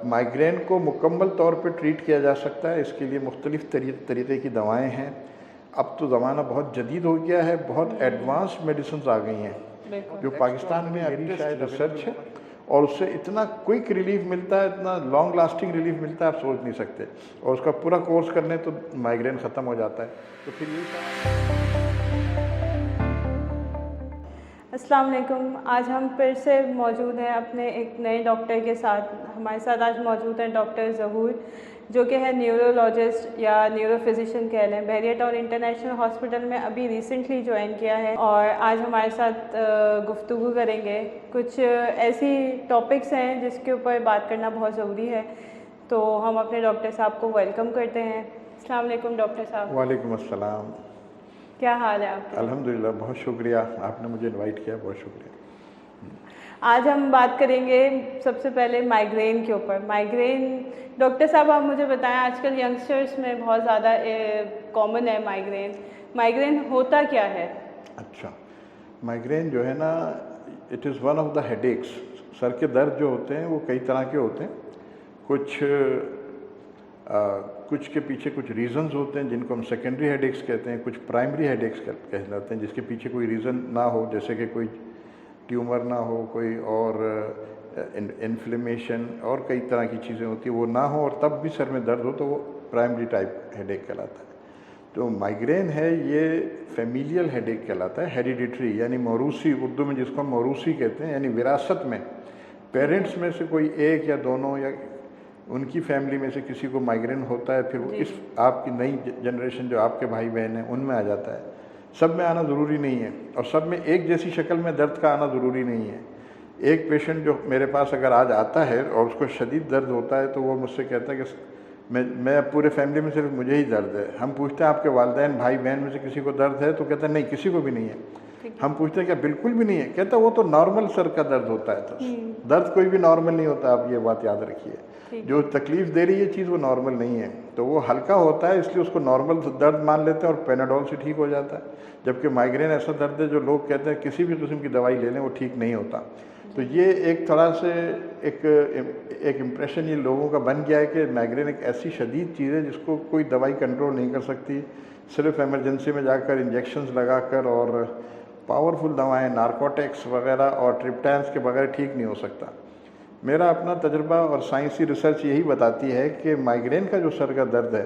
Migraine को मुकम्मल तौर पे ट्रीट किया जा सकता है। इसके लिए मुख्तलिफ़ तरीक़े की दवाएं हैं। अब तो ज़माना बहुत जदीद हो गया है, बहुत एडवांस मेडिसिन आ गई हैं जो पाकिस्तान में मेरी शायद रिसर्च है, और उससे इतना क्विक रिलीफ मिलता है, इतना लॉन्ग लास्टिंग रिलीफ मिलता है, आप सोच नहीं सकते। और उसका पूरा कोर्स करने तो माइग्रेन ख़त्म हो जाता है। तो फिर ये अस्सलाम वालेकुम। आज हम फिर से मौजूद हैं अपने एक नए डॉक्टर के साथ। हमारे साथ आज मौजूद हैं डॉक्टर ज़हूर, जो कि है न्यूरोलॉजिस्ट या न्यूरो फिजिशियन कह लें। बहरिया टाउन इंटरनेशनल हॉस्पिटल में अभी रिसेंटली ज्वाइन किया है, और आज हमारे साथ गुफ्तगू करेंगे। कुछ ऐसी टॉपिक्स हैं जिसके ऊपर बात करना बहुत ज़रूरी है, तो हम अपने डॉक्टर साहब को वेलकम करते हैं। अस्सलाम वालेकुम डॉक्टर साहब। वालेकुम अस्सलाम। क्या हाल है आपका? अल्हम्दुलिल्लाह, बहुत शुक्रिया, आपने मुझे इनवाइट किया, बहुत शुक्रिया। आज हम बात करेंगे सबसे पहले माइग्रेन के ऊपर। माइग्रेन, डॉक्टर साहब आप मुझे बताएं, आजकल यंगस्टर्स में बहुत ज़्यादा कॉमन है माइग्रेन। माइग्रेन होता क्या है? अच्छा, माइग्रेन जो है ना, it is one of the headaches. Sir के दर्द जो होते हैं वो कई तरह के होते हैं। कुछ के पीछे कुछ रीज़न्स होते हैं जिनको हम सेकेंडरी हेडेक्स कहते हैं, कुछ प्राइमरी हेडेक्स कहलाते हैं, जिसके पीछे कोई रीज़न ना हो, जैसे कि कोई ट्यूमर ना हो, कोई और इन्फ्लेमेशन और कई तरह की चीज़ें होती हैं, वो ना हो और तब भी सर में दर्द हो, तो वो प्राइमरी टाइप हेडेक कहलाता है। तो माइग्रेन है ये फैमिलियल हेडेक कहलाता है, हेरिडिटरी यानी मौरूसी, उर्दू में जिसको हम मौरूसी कहते हैं, यानी विरासत में पेरेंट्स में से कोई एक या दोनों या उनकी फैमिली में से किसी को माइग्रेन होता है, फिर वो इस आपकी नई जनरेशन जो आपके भाई बहन हैं उनमें आ जाता है। सब में आना ज़रूरी नहीं है, और सब में एक जैसी शक्ल में दर्द का आना ज़रूरी नहीं है। एक पेशेंट जो मेरे पास अगर आज आता है और उसको शदीद दर्द होता है, तो वो मुझसे कहता है कि मैं पूरे फैमिली में सिर्फ मुझे ही दर्द है। हम पूछते हैं आपके वालिदैन भाई बहन में से किसी को दर्द है? तो कहता है नहीं, किसी को भी नहीं है। हम पूछते हैं क्या बिल्कुल भी नहीं है? कहता है वो तो नॉर्मल सर का दर्द होता है। तो दर्द कोई भी नॉर्मल नहीं होता, आप ये बात याद रखिए। जो तकलीफ दे रही है चीज़ वो नॉर्मल नहीं है, तो वो हल्का होता है, इसलिए उसको नॉर्मल दर्द मान लेते हैं और पेनाडोल से ठीक हो जाता है। जबकि माइग्रेन ऐसा दर्द है जो लोग कहते हैं किसी भी किस्म की दवाई ले लें वो ठीक नहीं होता। तो ये एक थोड़ा से एक इम्प्रेशन ये लोगों का बन गया है कि माइग्रेन एक ऐसी शदीद चीज़ है जिसको कोई दवाई कंट्रोल नहीं कर सकती, सिर्फ इमरजेंसी में जाकर इंजेक्शंस लगाकर और पावरफुल दवाएं, नारकोटिक्स वगैरह और ट्रिप्टैन्स के बगैर ठीक नहीं हो सकता। मेरा अपना तजुर्बा और साइंसी रिसर्च यही बताती है कि माइग्रेन का जो सर का दर्द है,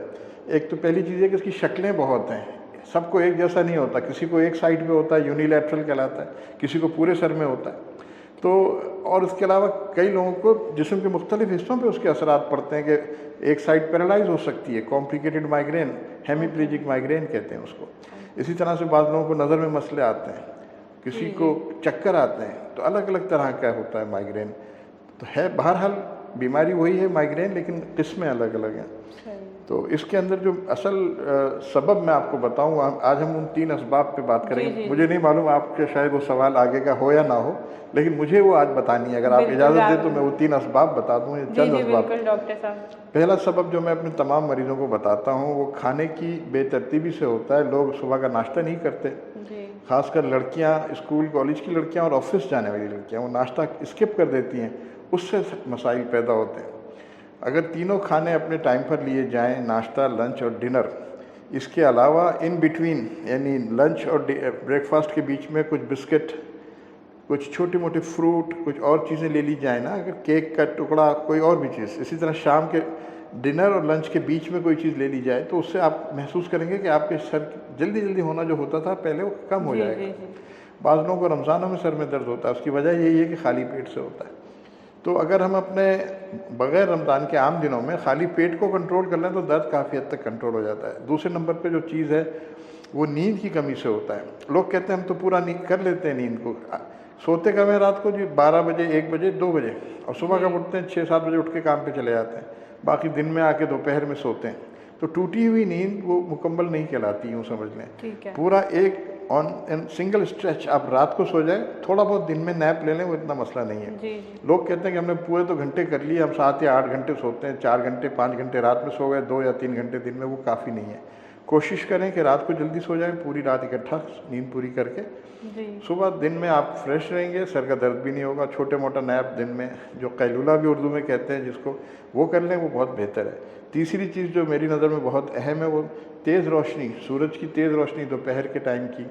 एक तो पहली चीज़ है कि इसकी शक्लें बहुत हैं, सबको एक जैसा नहीं होता। किसी को एक साइड पे होता है, यूनिलैटरल कहलाता है, किसी को पूरे सर में होता है। तो और इसके अलावा कई लोगों को जिस्म के मुख्तलिफ हिस्सों पे उसके असरात पड़ते हैं कि एक साइड पैरालाइज हो सकती है, कॉम्प्लिकेटेड माइग्रेन, हेमीप्लेजिक माइग्रेन कहते हैं उसको। इसी तरह से बाद लोगों को नज़र में मसले आते हैं, किसी को चक्कर आते हैं, तो अलग अलग तरह का होता है माइग्रेन। तो है बहरहाल बीमारी वही है माइग्रेन, लेकिन किस्में अलग अलग हैं। तो इसके अंदर जो असल सबब मैं आपको बताऊँ, आज हम उन 3 असबाब पे बात करेंगे। मुझे नहीं मालूम आपके शायद वो सवाल आगे का हो या ना हो, लेकिन मुझे वो आज बतानी है। अगर आप इजाज़त दें तो मैं वो 3 असबाब बता दूँ, ये चंद असबाब। पहला सबब जो मैं अपने तमाम मरीज़ों को बताता हूँ वो खाने की बेतरतीबी से होता है। लोग सुबह का नाश्ता नहीं करते, ख़ासकर लड़कियाँ, स्कूल कॉलेज की लड़कियाँ और ऑफिस जाने वाली लड़कियाँ, वो नाश्ता स्किप कर देती हैं, उससे मसाइल पैदा होते हैं। अगर तीनों खाने अपने टाइम पर लिए जाएं, नाश्ता, लंच और डिनर, इसके अलावा इन बिटवीन यानी लंच और ब्रेकफास्ट के बीच में कुछ बिस्किट, कुछ छोटे मोटे फ्रूट, कुछ और चीज़ें ले ली जाए ना, अगर केक का टुकड़ा, कोई और भी चीज़, इसी तरह शाम के डिनर और लंच के बीच में कोई चीज़ ले ली जाए, तो उससे आप महसूस करेंगे कि आपके सर जल्दी जल्दी होना जो होता था पहले वो कम हो जाएगा। बाज़ लोगों को रमज़ानों में सर में दर्द होता है, उसकी वजह यही है कि खाली पेट से होता है। तो अगर हम अपने बग़ैर रमज़ान के आम दिनों में खाली पेट को कंट्रोल कर लें तो दर्द काफ़ी हद तक कंट्रोल हो जाता है। दूसरे नंबर पे जो चीज़ है वो नींद की कमी से होता है। लोग कहते हैं हम तो पूरा नींद कर लेते हैं, नींद को सोते कब हैं रात को जी? 12 बजे, 1 बजे, 2 बजे, और सुबह कब उठते हैं? 6-7 बजे उठ के काम पे चले जाते हैं। बाकी दिन में आके दोपहर में सोते हैं। तो टूटी हुई नींद वो मुकम्मल नहीं कहलाती, यूँ समझ लें। पूरा एक ऑन सिंगल स्ट्रेच आप रात को सो जाए, थोड़ा बहुत दिन में नैप ले लें, वो इतना मसला नहीं है। लोग कहते हैं कि हमने पूरे तो घंटे कर लिए, हम 7 या 8 घंटे सोते हैं, 4 घंटे 5 घंटे रात में सो गए, 2 या 3 घंटे दिन में, वो काफ़ी नहीं है। कोशिश करें कि रात को जल्दी सो जाएं, पूरी रात इकट्ठा नींद पूरी करके जी सुबह दिन में आप फ्रेश रहेंगे, सर का दर्द भी नहीं होगा। छोटे मोटा नैप दिन में, जो कैलूला भी उर्दू में कहते हैं जिसको, वो कर लें, वो बहुत बेहतर है। तीसरी चीज़ जो मेरी नज़र में बहुत अहम है, वो तेज़ रोशनी, सूरज की तेज़ रोशनी दोपहर के टाइम की,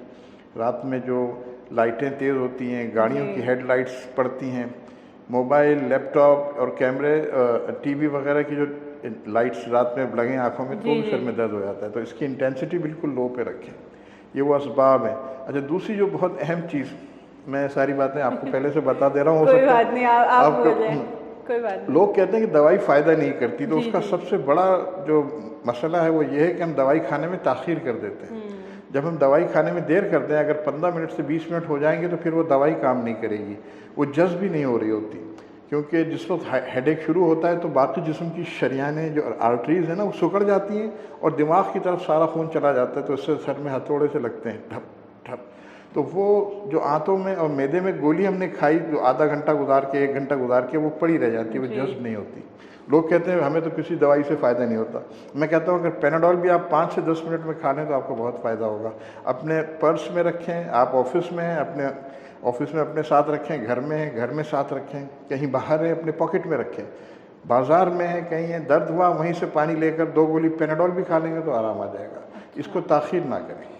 रात में जो लाइटें तेज़ होती हैं, गाड़ियों की हेडलाइट्स पड़ती हैं, मोबाइल, लैपटॉप और कैमरे, टीवी वगैरह की जो लाइट्स रात में लगें आँखों में, तो जी भी सर जी में दर्द हो जाता है। तो इसकी इंटेंसिटी बिल्कुल लो पे रखें। ये वो असबाब हैं। अच्छा, दूसरी जो बहुत अहम चीज़, मैं सारी बातें आपको पहले से बता दे रहा हूँ, हो कोई सकता बात है नहीं, आप आपको बोलें, कोई बात नहीं। लोग कहते हैं कि दवाई फ़ायदा नहीं करती, तो जी उसका जी सबसे बड़ा जो मसला है वो ये है कि हम दवाई खाने में ताख़ीर कर देते हैं। जब हम दवाई खाने में देर करते हैं, अगर 15 मिनट से 20 मिनट हो जाएंगे तो फिर वो दवाई काम नहीं करेगी, वो जज़्ब भी नहीं हो रही होती। क्योंकि जिस वक्त हेडेक शुरू होता है तो बाकी जिस्म की शरियानें, जो आर्टरीज़ हैं ना, वो सिकुड़ जाती हैं और दिमाग की तरफ सारा खून चला जाता है, तो इससे सर में हथौड़े से लगते हैं, ठप ठप। तो वो जो आंतों में और मैदे में गोली हमने खाई, जो आधा घंटा गुजार के, 1 घंटा गुजार के, वो पड़ी रह जाती है, वो जी जज़्ब नहीं होती। लोग कहते हैं हमें तो किसी दवाई से फ़ायदा नहीं होता। मैं कहता हूँ अगर पैनाडोल भी आप 5 से 10 मिनट में खा लें तो आपको बहुत फ़ायदा होगा। अपने पर्स में रखें, आप ऑफिस में हैं, अपने ऑफिस में अपने साथ रखें, घर में है घर में साथ रखें, कहीं बाहर है अपने पॉकेट में रखें, बाज़ार में है कहीं है, दर्द हुआ वहीं से पानी लेकर 2 गोली पैनाडोल भी खा लेंगे तो आराम आ जाएगा। इसको ताख़ीर ना करें।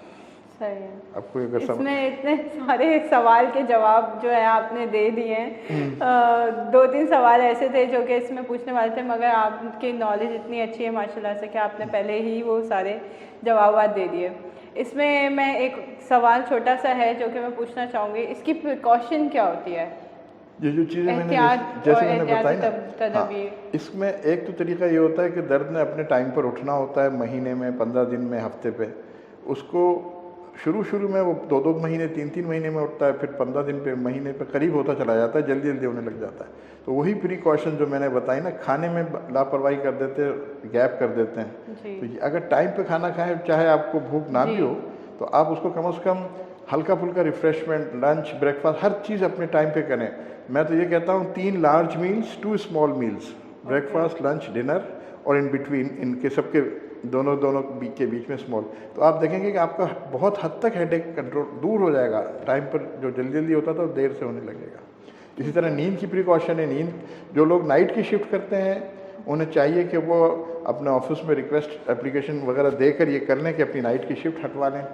सही है। आपको अगर इसमें इतने सारे सवाल के जवाब जो है आपने दे दिए हैं। 2-3 सवाल ऐसे थे जो कि इसमें पूछने वाले थे, मगर आपकी नॉलेज इतनी अच्छी है माशाल्लाह से कि आपने पहले ही वो सारे जवाब दे दिए। इसमें मैं एक सवाल छोटा सा है जो कि मैं पूछना चाहूँगी, इसकी प्रिकॉशन क्या होती है? ये जो चीज़ें मैंने एहतियात जैसे और मैंने बताई ना, एहतियाती हाँ, तदबीर। इसमें एक तो तरीका ये होता है कि दर्द ने अपने टाइम पर उठना होता है, महीने में, 15 दिन में, हफ्ते पे। उसको शुरू में वो 2-2 महीने, 3-3 महीने में उठता है, फिर 15 दिन पे, महीने पे करीब होता चला जाता है, जल्दी जल्दी होने लग जाता है। तो वही प्रिकॉशन जो मैंने बताई ना, खाने में लापरवाही कर देते हैं, गैप कर देते हैं। जी तो अगर टाइम पे खाना खाएं, चाहे आपको भूख ना भी जी हो, तो आप उसको कम से कम हल्का फुल्का रिफ़्रेशमेंट, लंच, ब्रेकफास्ट, हर चीज़ अपने टाइम पे करें। मैं तो ये कहता हूँ 3 large meals, 2 small meals, breakfast, lunch, dinner, और इन बिटवीन, इनके सबके दोनों के बीच में स्मॉल। तो आप देखेंगे कि आपका बहुत हद तक हेडेक कंट्रोल दूर हो जाएगा। टाइम पर जो जल्दी जल्दी होता था वो देर से होने लगेगा। इसी तरह नींद की प्रिकॉशन है। नींद, जो लोग नाइट की शिफ्ट करते हैं उन्हें चाहिए कि वो अपने ऑफिस में रिक्वेस्ट एप्लीकेशन वगैरह देकर ये कर लें कि अपनी नाइट की शिफ्ट हटवा लें,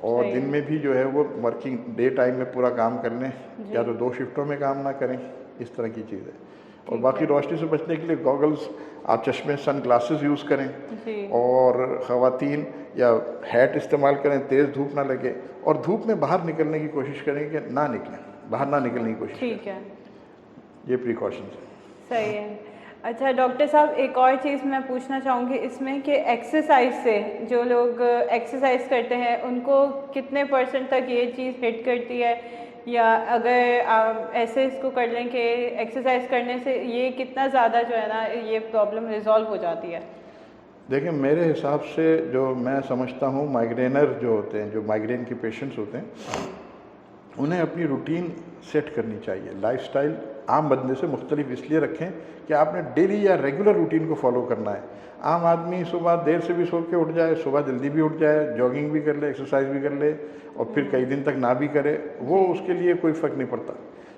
और सही दिन है। में भी जो है वो वर्किंग डे टाइम में पूरा काम कर लें, जी या तो 2 शिफ्टों में काम ना करें। इस तरह की चीज़ है। और ठीक बाकी है। रोशनी से बचने के लिए गॉगल्स, आप चश्मे, सन ग्लासेस यूज़ करें, जी और ख़वातीन या हैट इस्तेमाल करें, तेज़ धूप ना लगे, और धूप में बाहर निकलने की कोशिश करें कि ना निकलें, बाहर ना निकलने की कोशिश ठीक करें। है, ये प्रिकॉशंस हैं। सही है। अच्छा डॉक्टर साहब, एक और चीज़ मैं पूछना चाहूँगी इसमें कि एक्सरसाइज से, जो लोग एक्सरसाइज करते हैं उनको कितने % तक ये चीज़ हिट करती है, या अगर ऐसे इसको कर लें कि एक्सरसाइज करने से ये कितना ज़्यादा जो है ना ये प्रॉब्लम रिजॉल्व हो जाती है? देखिए, मेरे हिसाब से जो मैं समझता हूँ, माइग्रेनर जो होते हैं, जो माइग्रेन के पेशेंट्स होते हैं, उन्हें अपनी रूटीन सेट करनी चाहिए। लाइफस्टाइल आम बंदे से मुख्तलिफ इसलिए रखें कि आपने डेली या रेगुलर रूटीन को फॉलो करना है। आम आदमी सुबह देर से भी सो के उठ जाए, सुबह जल्दी भी उठ जाए, जॉगिंग भी कर ले, एक्सरसाइज भी कर ले, और फिर कई दिन तक ना भी करे, वो उसके लिए कोई फ़र्क नहीं पड़ता।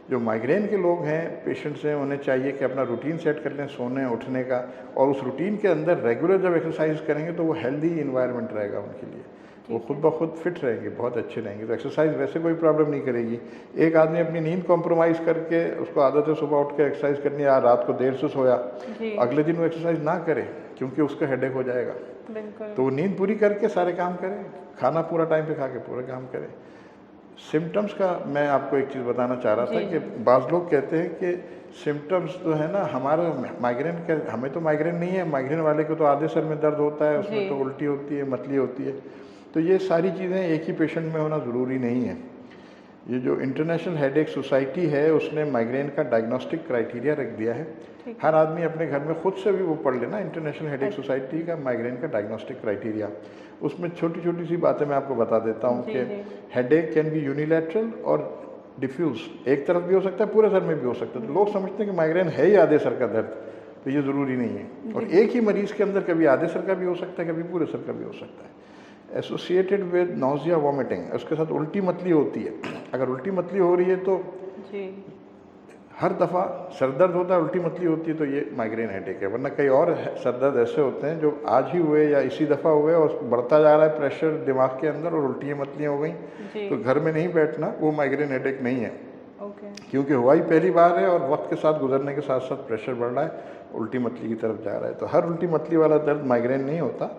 जो माइग्रेन के लोग हैं, पेशेंट्स हैं, उन्हें चाहिए कि अपना रूटीन सेट कर लें सोने उठने का, और उस रूटीन के अंदर रेगुलर जब एक्सरसाइज करेंगे तो वो हेल्दी इन्वायरमेंट रहेगा उनके लिए, वो खुद ब खुद फिट रहेंगे, बहुत अच्छे रहेंगे। तो एक्सरसाइज वैसे कोई प्रॉब्लम नहीं करेगी। एक आदमी अपनी नींद कॉम्प्रोमाइज़ करके, उसको आदत है सुबह उठ के एक्सरसाइज करनी, या रात को देर से सोया, जी अगले दिन वो एक्सरसाइज ना करे क्योंकि उसका हेडेक हो जाएगा। बिल्कुल। तो वो नींद पूरी करके सारे काम करें, खाना पूरा टाइम पे खा के पूरा काम करें। सिम्टम्स का मैं आपको एक चीज़ बताना चाह रहा था जी कि बाज़ लोग कहते हैं कि सिम्टम्स जो है ना, हमारा माइग्रेन का, हमें तो माइग्रेन नहीं है, माइग्रेन वाले को तो आधे सर में दर्द होता है, उसमें जी तो उल्टी होती है, मतली होती है। तो ये सारी चीज़ें एक ही पेशेंट में होना ज़रूरी नहीं है। ये जो इंटरनेशनल हेडेक सोसाइटी है, उसने माइग्रेन का डायग्नोस्टिक क्राइटेरिया रख दिया है। ठीक हर आदमी अपने घर में खुद से भी वो पढ़ लेना, इंटरनेशनल हेडेक अच्छा। सोसाइटी का माइग्रेन का डायग्नोस्टिक क्राइटेरिया। उसमें छोटी छोटी सी बातें मैं आपको बता देता हूँ जी कि जी हेडेक कैन बी यूनिलैटरल और डिफ्यूज, एक तरफ भी हो सकता है, पूरे सर में भी हो सकता है। तो लोग समझते हैं कि माइग्रेन है ही आधे सर का दर्द, तो ये ज़रूरी नहीं है। और जी एक ही मरीज़ के अंदर कभी आधे सर का भी हो सकता है, कभी पूरे सर का भी हो सकता है। एसोसिएटेड विद नौजिया वॉमिटिंग, उसके साथ उल्टी मतली होती है। अगर उल्टी मतली हो रही है तो जी हर दफ़ा सर दर्द होता है, उल्टी मतली होती है, तो ये माइग्रेन हेडेक है। वरना कई और सर दर्द ऐसे होते हैं जो आज ही हुए या इसी दफ़ा हुए और बढ़ता जा रहा है प्रेशर दिमाग के अंदर और उल्टियाँ मतलियाँ हो गई, जी तो घर में नहीं बैठना, वो माइग्रेन हेडेक नहीं है। ओके क्योंकि हुआ ही पहली बार है और वक्त के साथ गुजरने के साथ साथ प्रेशर बढ़ रहा है, उल्टी मतली की तरफ जा रहा है। तो हर उल्टी मतली वाला दर्द माइग्रेन नहीं होता।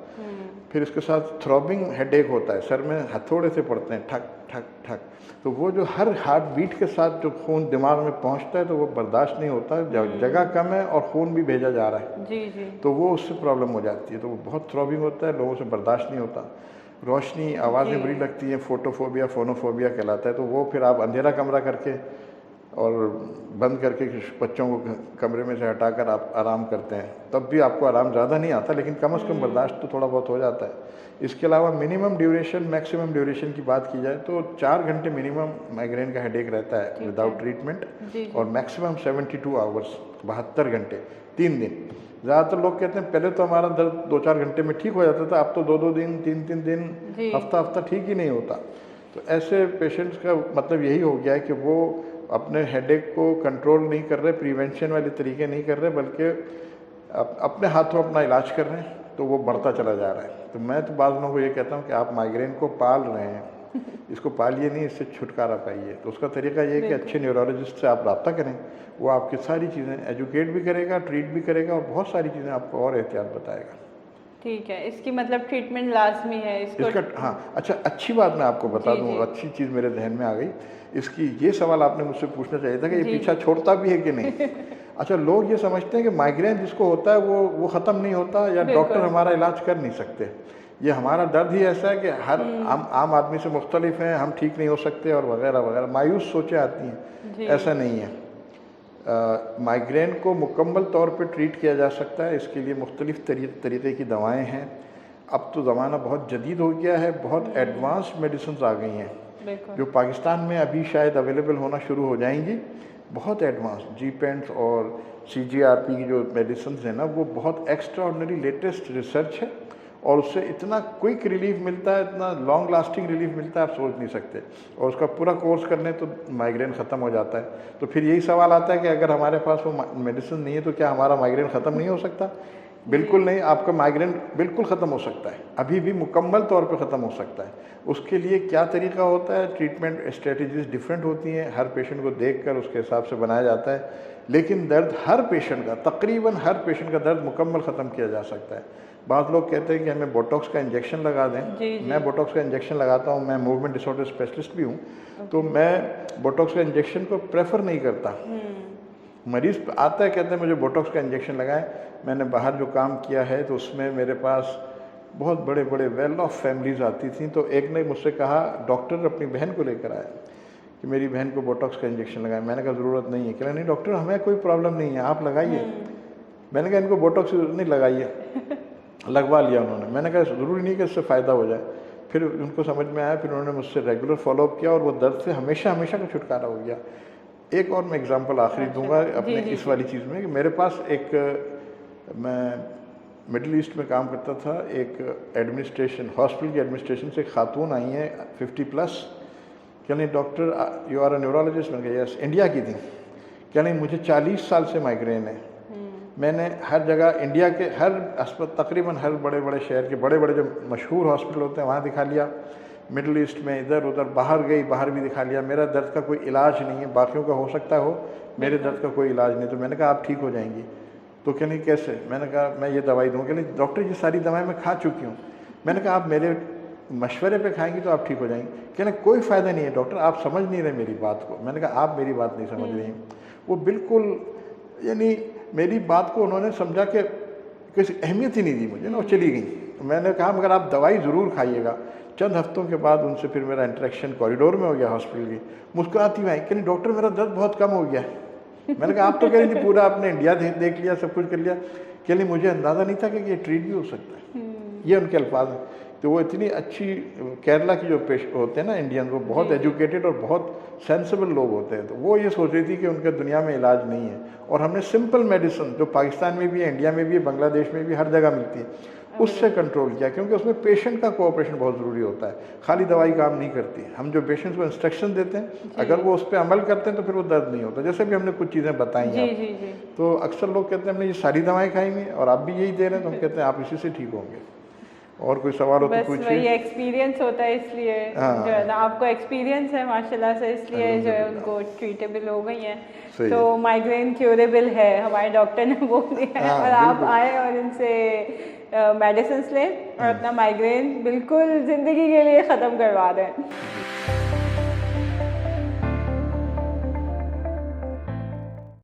फिर इसके साथ थ्रॉबिंग हेडेक होता है, सर में हथौड़े से पड़ते हैं, ठक ठक ठक। तो वो जो हर हार्ट बीट के साथ जो खून दिमाग में पहुंचता है तो वो बर्दाश्त नहीं होता, जगह कम है और खून भी भेजा जा रहा है, जी जी तो वो उससे प्रॉब्लम हो जाती है। तो वो बहुत थ्रॉबिंग होता है, लोगों से बर्दाश्त नहीं होता। रोशनी, आवाज़ें बुरी लगती हैं, फोटोफोबिया फोनोफोबिया कहलाता है। तो वो फिर आप अंधेरा कमरा करके और बंद करके बच्चों को कमरे में से हटाकर आप आराम करते हैं, तब भी आपको आराम ज़्यादा नहीं आता, लेकिन कम से कम बर्दाश्त तो थोड़ा बहुत हो जाता है। इसके अलावा मिनिमम ड्यूरेशन मैक्सिमम ड्यूरेशन की बात की जाए तो 4 घंटे मिनिमम माइग्रेन का हेडेक रहता है विदाउट ट्रीटमेंट, जी और मैक्सिमम 72 आवर्स 72 घंटे 3 दिन। ज़्यादातर लोग कहते हैं पहले तो हमारा दर्द 2-4 घंटे में ठीक हो जाता था, अब तो 2-2 दिन 3-3 दिन जी हफ्ता ठीक ही नहीं होता। तो ऐसे पेशेंट्स का मतलब यही हो गया है कि वो अपने हेडेक को कंट्रोल नहीं कर रहे, प्रिवेंशन वाले तरीके नहीं कर रहे, बल्कि अपने हाथों अपना इलाज कर रहे हैं, तो वो बढ़ता चला जा रहा है। तो मैं तो बाज़ लोगों को ये कहता हूँ कि आप माइग्रेन को पाल रहे हैं, इसको पालिए नहीं, इससे छुटकारा पाइए। तो उसका तरीका ये है कि अच्छे न्यूरोलॉजिस्ट से आप रब्ता करें, वो आपकी सारी चीज़ें एजुकेट भी करेगा, ट्रीट भी करेगा और बहुत सारी चीज़ें आपको और एहतियात बताएगा। ठीक है, इसकी मतलब ट्रीटमेंट लाजमी है इसको। इसका हाँ, अच्छा अच्छी बात मैं आपको बता जी, दूँ, जी। अच्छी चीज़ मेरे जहन में आ गई। इसकी ये सवाल आपने मुझसे पूछना चाहिए था कि ये जी, पीछा जी। छोड़ता भी है कि नहीं। अच्छा, लोग ये समझते हैं कि माइग्रेन जिसको होता है वो ख़त्म नहीं होता या डॉक्टर बिल्कुल। हमारा इलाज कर नहीं सकते। ये हमारा दर्द ही ऐसा है कि हर आम आदमी से मुख्तलिफ हैं, हम ठीक नहीं हो सकते और वगैरह वगैरह मायूस सोचें आती हैं। जी ऐसा नहीं है। माइग्रेन को मुकम्मल तौर पे ट्रीट किया जा सकता है, इसके लिए मुख्तलिफ तरीक़े की दवाएँ हैं। अब तो ज़माना बहुत जदीद हो गया है, बहुत एडवांस्ड मेडिसिन आ गई हैं बिल्कुल जो पाकिस्तान में अभी शायद अवेलेबल होना शुरू हो जाएंगी। बहुत एडवांस जी-पेंट्स और CGRP की जो मेडिसिन हैं ना, वो बहुत एक्स्ट्राऑर्डिनरी लेटेस्ट रिसर्च है और उससे इतना क्विक रिलीफ मिलता है, इतना लॉन्ग लास्टिंग रिलीफ मिलता है, आप सोच नहीं सकते। और उसका पूरा कोर्स करने तो माइग्रेन ख़त्म हो जाता है। तो फिर यही सवाल आता है कि अगर हमारे पास वो मेडिसिन नहीं है तो क्या हमारा माइग्रेन ख़त्म नहीं हो सकता? बिल्कुल नहीं, आपका माइग्रेन बिल्कुल ख़त्म हो सकता है, अभी भी मुकम्मल तौर पे ख़त्म हो सकता है। उसके लिए क्या तरीका होता है, ट्रीटमेंट स्ट्रेटजीज डिफरेंट होती हैं, हर पेशेंट को देखकर उसके हिसाब से बनाया जाता है, लेकिन दर्द हर पेशेंट का, तकरीबन हर पेशेंट का दर्द मुकम्मल ख़त्म किया जा सकता है। बहुत लोग कहते हैं कि हमें बोटॉक्स का इंजेक्शन लगा दें। जी, जी। मैं बोटॉक्स का इंजेक्शन लगाता हूँ, मैं मूवमेंट डिसऑर्डर स्पेशलिस्ट भी हूँ, तो मैं बोटॉक्स का इंजेक्शन को प्रेफर नहीं करता। मरीज़ आता है, कहते हैं मुझे बोटॉक्स का इंजेक्शन लगाएं। मैंने बाहर जो काम किया है तो उसमें मेरे पास बहुत बड़े बड़े वेल ऑफ फैमिलीज़ आती थी, तो एक ने मुझसे कहा, डॉक्टर अपनी बहन को लेकर आया कि मेरी बहन को बोटॉक्स का इंजेक्शन लगाएं। मैंने कहा ज़रूरत नहीं है। कह रहा नहीं डॉक्टर, हमें कोई प्रॉब्लम नहीं है, आप लगाइए। मैंने कहा इनको बोटॉक्स नहीं लगाइए। लगवा लिया उन्होंने। मैंने कहा ज़रूरी नहीं कि इससे फ़ायदा हो जाए। फिर उनको समझ में आया, फिर उन्होंने मुझसे रेगुलर फॉलोअप किया और वो दर्द से हमेशा हमेशा का छुटकारा हो गया। एक और मैं एग्जांपल आखिरी दूंगा अपने इस वाली चीज़ में कि मेरे पास मैं मिडिल ईस्ट में काम करता था, एक एडमिनिस्ट्रेशन हॉस्पिटल की एडमिनिस्ट्रेशन से खातून आई हैं 50+। क्या नहीं doctor you are a neurologist? मैंने कहा यस। इंडिया की थी। क्या नहीं मुझे 40 साल से माइग्रेन है। मैंने हर जगह इंडिया के हर तकरीबन हर बड़े बड़े शहर के बड़े बड़े जो मशहूर हॉस्पिटल होते हैं वहाँ दिखा लिया, मिडिल ईस्ट में इधर उधर बाहर गई, बाहर भी दिखा लिया। मेरा दर्द का कोई इलाज नहीं है, बाकियों का हो सकता हो, मेरे दर्द का कोई इलाज नहीं। तो मैंने कहा आप ठीक हो जाएंगी। तो क्या नहीं कैसे? मैंने कहा मैं ये दवाई दूँ। क्या नहीं डॉक्टर ये सारी दवाएँ मैं खा चुकी हूँ। मैंने कहा आप मेरे मशवरे पे खाएंगी तो आप ठीक हो जाएंगी। क्या नहीं कोई फ़ायदा नहीं है डॉक्टर, आप समझ नहीं रहे मेरी बात को। मैंने कहा आप मेरी बात नहीं समझ रही हैं। वो बिल्कुल यानी मेरी बात को उन्होंने समझा कि किसी अहमियत ही नहीं दी मुझे ना, वो चली गई। मैंने कहा मगर आप दवाई ज़रूर खाइएगा। चंद हफ्तों के बाद उनसे फिर मेरा इंटरेक्शन कॉरिडोर में हो गया हॉस्पिटल की। मुस्कुराती हुई आई कि नहीं डॉक्टर मेरा दर्द बहुत कम हो गया है। मैंने कहा आप तो कह रही थी पूरा आपने इंडिया देख लिया, सब कुछ कर लिया। कि नहीं मुझे अंदाज़ा नहीं था कि ये ट्रीट भी हो सकता है। ये उनके अल्फाज हैं। तो वो इतनी अच्छी केरला की जो होते हैं ना इंडियन, वो बहुत एजुकेटेड और बहुत सेंसिबल लोग होते हैं। तो वो ये सोच रही थी कि उनके दुनिया में इलाज नहीं है, और हमने सिंपल मेडिसिन जो पाकिस्तान में भी है, इंडिया में भी है, बांग्लादेश में भी हर जगह मिलती है, उससे कंट्रोल किया, क्योंकि उसमें पेशेंट का कोऑपरेशन बहुत ज़रूरी होता है, खाली दवाई काम नहीं करती। हम जो पेशेंट्स को इंस्ट्रक्शन देते हैं, अगर वो उस पर अमल करते हैं तो फिर वो दर्द नहीं होता। जैसे भी हमने कुछ चीज़ें बताई जी हैं जी जी। तो अक्सर लोग कहते हैं हमने ये सारी दवाएँ खाई हैं और आप भी यही दे रहे हैं, तो हम कहते हैं आप इसी से ठीक होंगे। और कोई सवाल हो तो बस वही पूछिए। एक्सपीरियंस होता है, इसलिए हाँ। जो है ना, आपको एक्सपीरियंस है माशाल्लाह से, इसलिए जो है अल्हम्दुलिल्लाह। उनको ट्रीटेबल हो गई हैं। सही तो है। माइग्रेन क्यूरेबल है, हमारे डॉक्टर ने बोल दिया है। हाँ, और आप बिल्कुल। आए और इनसे मेडिसिन लें और अपना माइग्रेन बिल्कुल ज़िंदगी के लिए ख़त्म करवा दें।